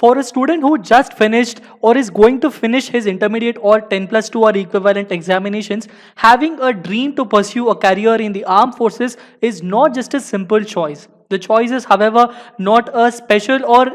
For a student who just finished or is going to finish his intermediate or 10 plus 2 or equivalent examinations, having a dream to pursue a career in the armed forces is not just a simple choice. The choice is, however, not a special or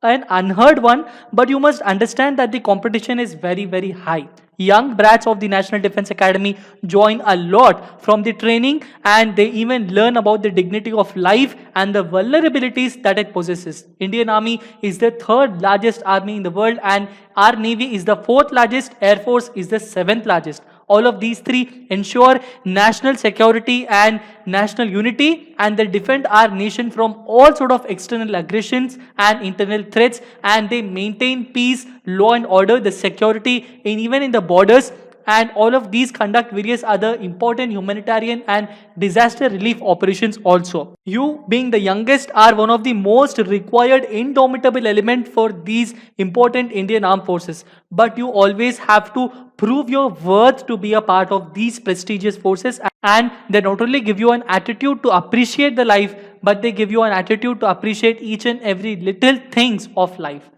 an unheard one, but you must understand that the competition is very, very high. Young brats of the National Defense Academy join a lot from the training, and they even learn about the dignity of life and the vulnerabilities that it possesses. Indian Army is the third largest army in the world, and our Navy is the fourth largest, Air Force is the seventh largest. All of these three ensure national security and national unity, and they defend our nation from all sort of external aggressions and internal threats, and they maintain peace, law and order, the security even in the borders, and all of these conduct various other important humanitarian and disaster relief operations also. You, being the youngest, are one of the most required indomitable element for these important Indian armed forces, but you always have to prove your worth to be a part of these prestigious forces, and they not only give you an attitude to appreciate the life, but they give you an attitude to appreciate each and every little things of life.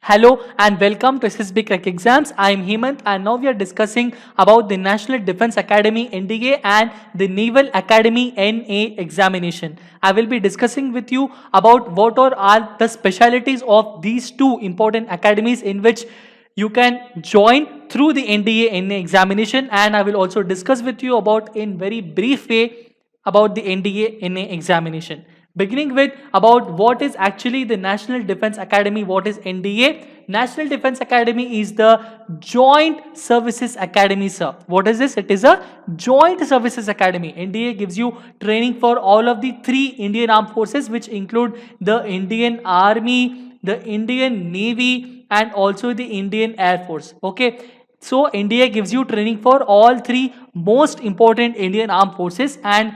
Hello and welcome to SSB Crack Exams. I am Hemant, and now we are discussing about the National Defense Academy NDA and the Naval Academy NA examination. I will be discussing with you about what are the specialities of these two important academies in which you can join through the NDA NA examination, and I will also discuss with you about in very brief way about the NDA NA examination. Beginning with about what is actually the National Defense Academy, what is NDA? National Defense Academy is the Joint Services Academy, sir. What is this? It is a Joint Services Academy. NDA gives you training for all of the three Indian Armed Forces, which include the Indian Army, the Indian Navy, and also the Indian Air Force. Okay. So NDA gives you training for all three most important Indian Armed Forces, and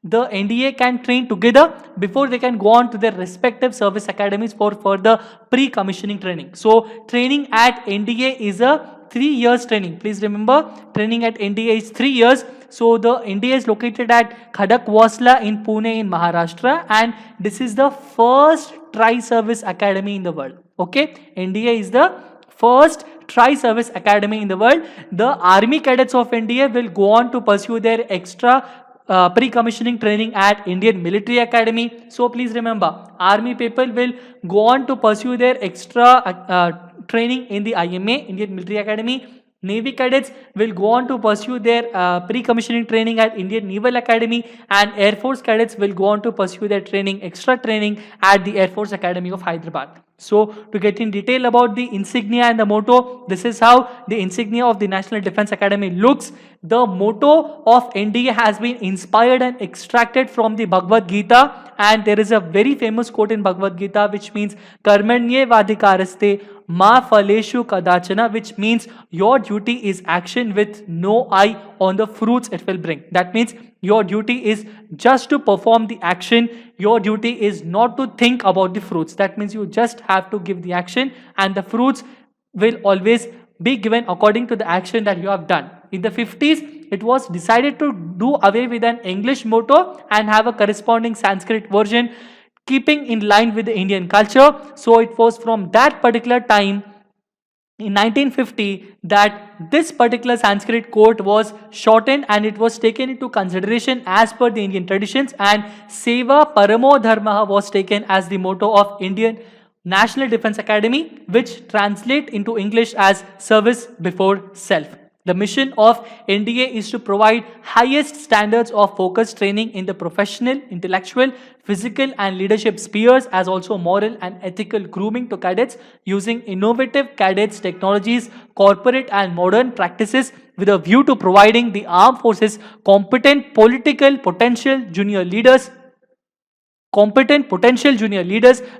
the NDA can train together before they can go on to their respective service academies for further pre-commissioning training. So training at NDA is a 3 years training. Please remember, training at NDA is 3 years. So the NDA is located at Khadakwasla in Pune in Maharashtra, and this is the first tri-service academy in the world. Okay, NDA is the first tri-service academy in the world. The army cadets of NDA will go on to pursue their extra pre-commissioning training at Indian Military Academy. So please remember, army people will go on to pursue their extra training in the IMA, Indian Military Academy. Navy cadets will go on to pursue their pre-commissioning training at Indian Naval Academy, and Air Force cadets will go on to pursue their training, extra training at the Air Force Academy of Hyderabad. So to get in detail about the insignia and the motto, this is how the insignia of the National Defense Academy looks. The motto of NDA has been inspired and extracted from the Bhagavad Gita, and there is a very famous quote in Bhagavad Gita which means Karmanye Vadikaraste Ma Phaleshu Kadachana, which means your duty is action with no eye on the fruits it will bring. That means your duty is just to perform the action. Your duty is not to think about the fruits. That means you just have to give the action, and the fruits will always be given according to the action that you have done. In the 50s, it was decided to do away with an English motto and have a corresponding Sanskrit version, keeping in line with the Indian culture. So it was from that particular time in 1950 that this particular Sanskrit quote was shortened, and it was taken into consideration as per the Indian traditions, and Seva Paramo Dharma was taken as the motto of Indian National Defense Academy, which translate into English as service before self. The mission of NDA is to provide highest standards of focused training in the professional, intellectual, physical and leadership spheres, as also moral and ethical grooming to cadets using innovative cadets technologies, corporate and modern practices, with a view to providing the armed forces competent potential junior leaders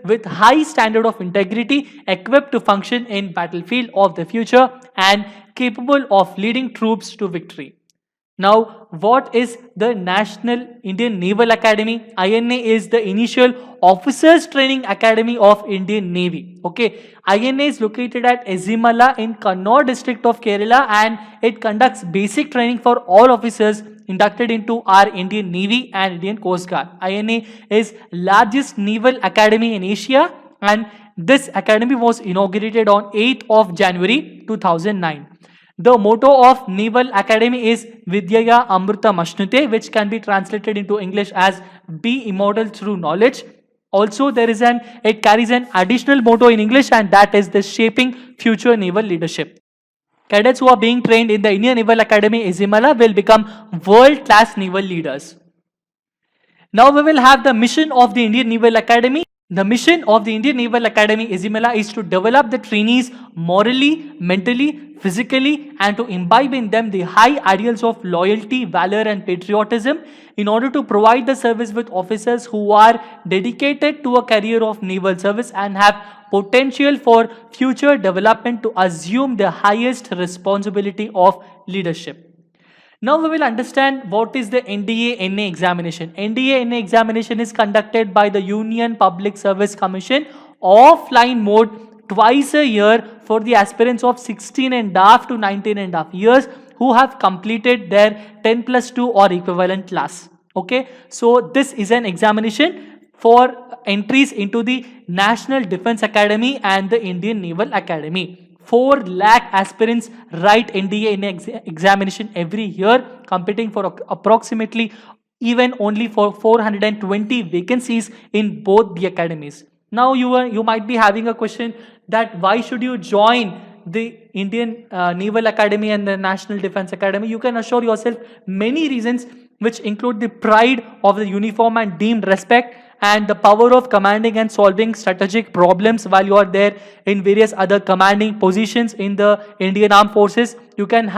with high standard of integrity, equipped to function in battlefield of the future and capable of leading troops to victory. Now, what is the National Indian Naval Academy? INA is the initial officers training academy of Indian Navy. Okay, INA is located at Ezimala in Kannur district of Kerala, and it conducts basic training for all officers inducted into our Indian Navy and Indian Coast Guard. INA is largest naval academy in Asia, and This academy was inaugurated on 8th of January 2009. The motto of Naval Academy is Vidyaya Amrutam Ashnute, which can be translated into English as Be Immortal Through Knowledge. Also, it carries an additional motto in English, and that is the Shaping Future Naval Leadership. Cadets who are being trained in the Indian Naval Academy Izimala will become world-class naval leaders. Now we will have the mission of the Indian Naval Academy. The mission of the Indian Naval Academy Izimala is to develop the trainees morally, mentally, physically, and to imbibe in them the high ideals of loyalty, valor, and patriotism in order to provide the service with officers who are dedicated to a career of naval service and have potential for future development to assume the highest responsibility of leadership. Now we will understand what is the NDA-NA examination. NDA-NA examination is conducted by the Union Public Service Commission offline mode twice a year for the aspirants of 16.5 to 19.5 years who have completed their 10+2 or equivalent class. Okay, so this is an examination for entries into the National Defence Academy and the Indian Naval Academy. 4 lakh aspirants write NDA in examination every year, competing for approximately even only for 420 vacancies in both the academies. Now you might be having a question that why should you join the Indian Naval Academy and the National Defence Academy? You can assure yourself many reasons, which include the pride of the uniform and deemed respect, and the power of commanding and solving strategic problems while you are there in various other commanding positions in the Indian Armed Forces. You can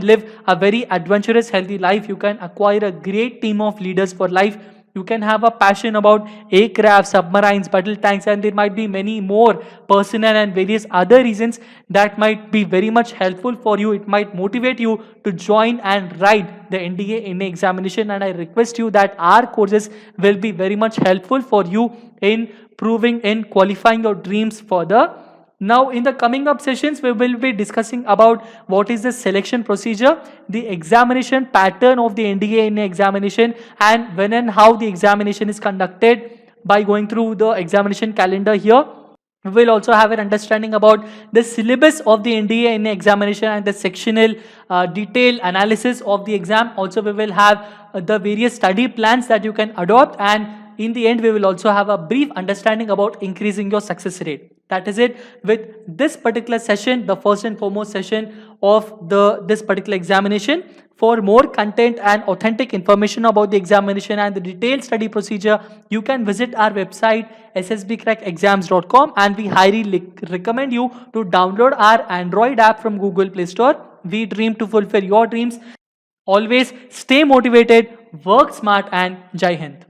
live a very adventurous, healthy life. You can acquire a great team of leaders for life. You can have a passion about aircraft, submarines, battle tanks, and there might be many more personal and various other reasons that might be very much helpful for you. It might motivate you to join and write the NDA-NA examination, and I request you that our courses will be very much helpful for you in qualifying your dreams further. Now, in the coming up sessions, we will be discussing about what is the selection procedure, the examination pattern of the NDA-NA examination, and when and how the examination is conducted by going through the examination calendar here. We will also have an understanding about the syllabus of the NDA-NA examination and the sectional detailed analysis of the exam. Also, we will have the various study plans that you can adopt, and in the end, we will also have a brief understanding about increasing your success rate. That is it with this particular session, the first and foremost session of this particular examination. For more content and authentic information about the examination and the detailed study procedure, you can visit our website ssbcrackexams.com, and we highly recommend you to download our Android app from Google Play Store. We dream to fulfill your dreams. Always stay motivated, work smart, and Jai Hind.